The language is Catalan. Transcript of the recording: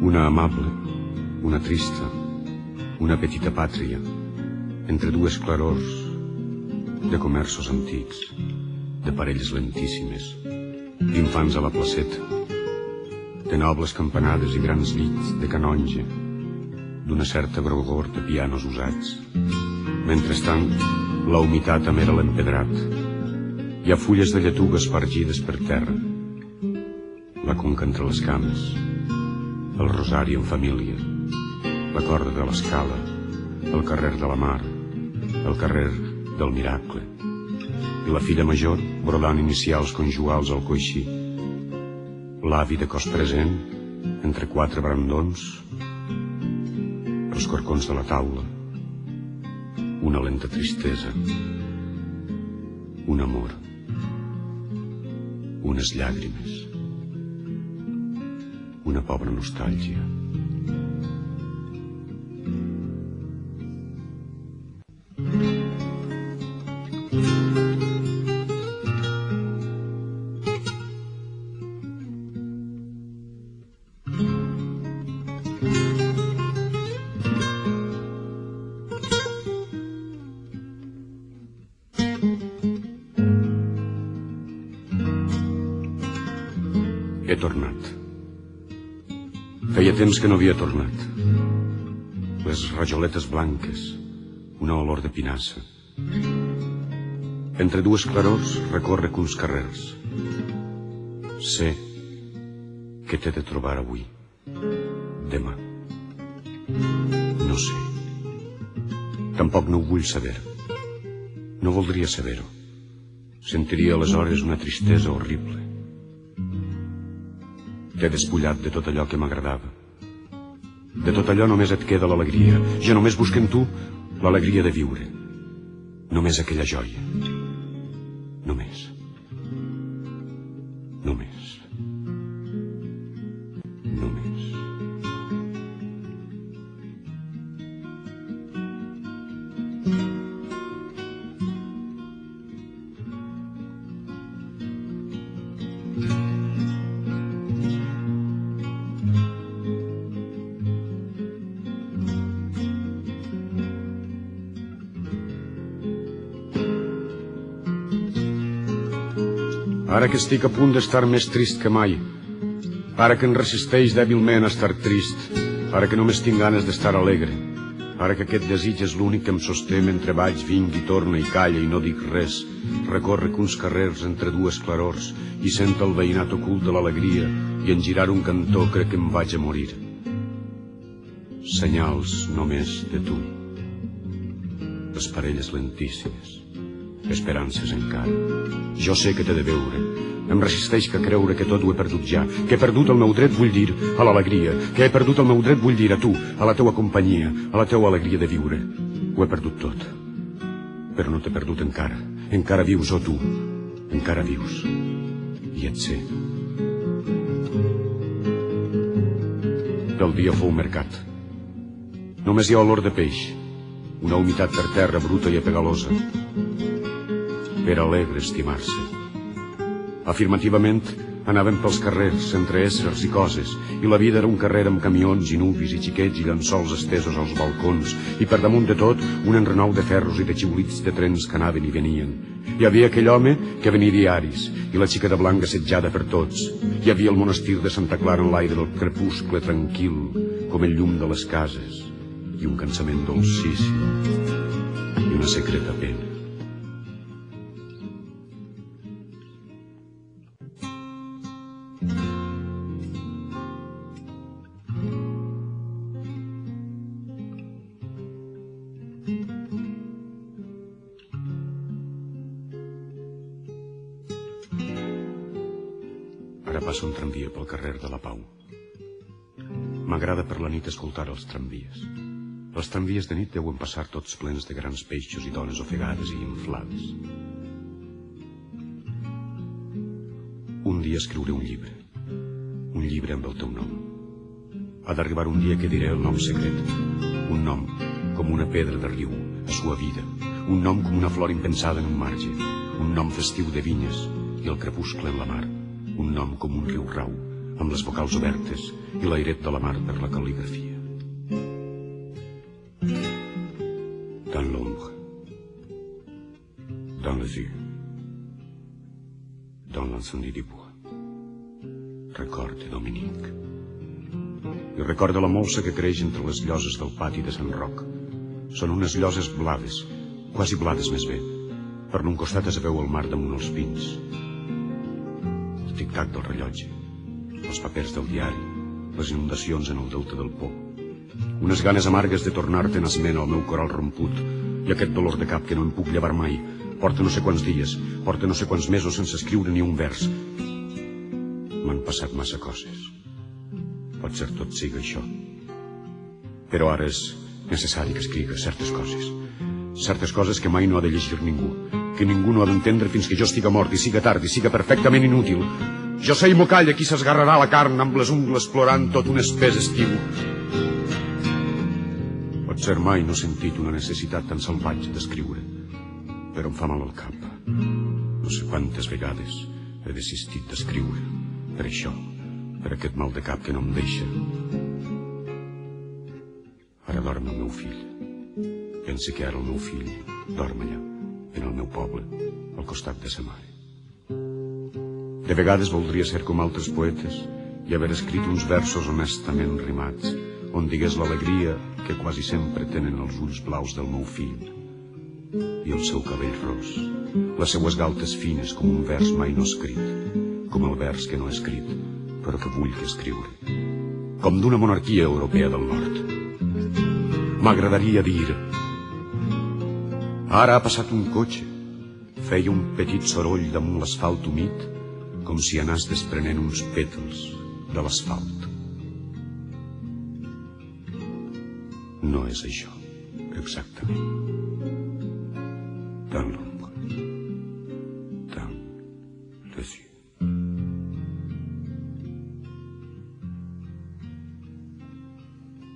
Una amable, una trista, una petita pàtria, entre dues clarors de comerços antics, de parelles lentíssimes, d'infants a la placeta, de nobles campanades i grans llits de canonge, d'una certa grogor de pianos usats. Mentrestant, la humitat amera l'empedrat. Hi ha fulles de lletuga espargides per terra, la conca entre les cames, el rosari en família, la corda de l'escala, el carrer de la mar, el carrer del miracle, i la filla major brodant inicials conjugals al coixí, l'avi de cos present entre quatre brandons, els corcons de la taula, una lenta tristesa, un amor, unes llàgrimes, una pobra nostàlgia. He tornat. Feia temps que no havia tornat. Les rajoletes blanques, una olor de pinassa. Entre dues clarors recorre uns carrers. Sé que t'he de trobar avui, demà. No sé. Tampoc no ho vull saber. No voldria saber-ho. Sentiria aleshores una tristesa horrible. T'he despullat de tot allò que m'agradava. De tot allò només et queda l'alegria. Jo només busco en tu l'alegria de viure. Només aquella joia. Només. Només. Només. Ara que estic a punt d'estar més trist que mai, ara que em resisteix dèbilment a estar trist, ara que només tinc ganes d'estar alegre, ara que aquest desig és l'únic que em sosté mentre vaig, vinc i torna i calla i no dic res, recorre uns carrers entre dues clarors i sent el veïnat ocult de l'alegria i en girar un cantó crec que em vaig a morir. Senyals només de tu, les parelles lentíssimes, esperances encara. Jo sé que t'he de veure. Em resisteix que creure que tot ho he perdut ja, que he perdut el meu dret, vull dir, a l'alegria, que he perdut el meu dret, vull dir, a tu, a la teua companyia, a la teua alegria de viure. Ho he perdut tot. Però no t'he perdut encara. Encara vius, oh tu. Encara vius. I et sé. El dia fou mercat. Només hi ha olor de peix, una humitat per terra bruta i apegalosa. Era alegre estimar-se. Afirmativament anàvem pels carrers, entre éssers i coses, i la vida era un carrer amb camions i nuvis i xiquets i llençols estesos als balcons, i per damunt de tot un enrenou de ferros i de xiulits de trens que anaven i venien. Hi havia aquell home que venia diaris, i la xica de blanc assetjada per tots. Hi havia el monestir de Santa Clara en l'aire del crepuscle tranquil, com el llum de les cases, i un cansament dolcíssim, i una secreta pena. Ara passa un tramvia pel carrer de la Pau. M'agrada per la nit escoltar els tramvies. Els tramvies de nit deuen passar tots plens de grans peixos i dones ofegades i inflades. Un dia escriuré un llibre amb el teu nom. Ha d'arribar un dia que diré el nom secret, un nom com una pedra de riu, a sua vida, un nom com una flor impensada en un marge, un nom festiu de vinyes i el crepuscle en la mar, un nom com un riu rau, amb les vocals obertes i l'airet de la mar per la cal·ligrafia. Dans l'ombre, dans les yeux, dans l'incendie du bois. Recorde Dominique. I recorda la molsa que creix entre les lloses del pati de Sant Roc. Són unes lloses blades, quasi blades més bé. Per l'un costat es veu el mar damunt els pins. El tic-tac del rellotge, els papers del diari, les inundacions en el delta del Po. Unes ganes amargues de tornar-te'n esment al meu coral romput i aquest dolor de cap que no em puc llevar mai. Porta no sé quants dies, porta no sé quants mesos sense escriure ni un vers. M'han passat massa coses. Pot ser tot siga això. Però ara és necessari que escriga certes coses. Certes coses que mai no ha de llegir ningú, que ningú no ha d'entendre fins que jo estiga mort i siga tard i siga perfectament inútil. Jo sé i m'ho calla qui s'esgarrarà la carn amb les ungles plorant tot un espès estiu. Potser mai no he sentit una necessitat tan salvatge d'escriure, però em fa mal al cap. No sé quantes vegades he desistit d'escriure, per això, per aquest mal de cap que no em deixa. Ara dorm el meu fill. Pense que ara el meu fill dorm allà, en el meu poble, al costat de sa mare. De vegades voldria ser com altres poetes i haver escrit uns versos honestament rimats, on digués l'alegria que quasi sempre tenen els ulls blaus del meu fill i el seu cabell ros, les seues galtes fines com un vers mai no escrit, com el vers que no he escrit, però que vull que escriure, com d'una monarquia europea del nord. M'agradaria dir: ara ha passat un cotxe, feia un petit soroll damunt l'asfalt humit, com si anàs desprenent uns pètals de l'asfalt. No és això, exactament.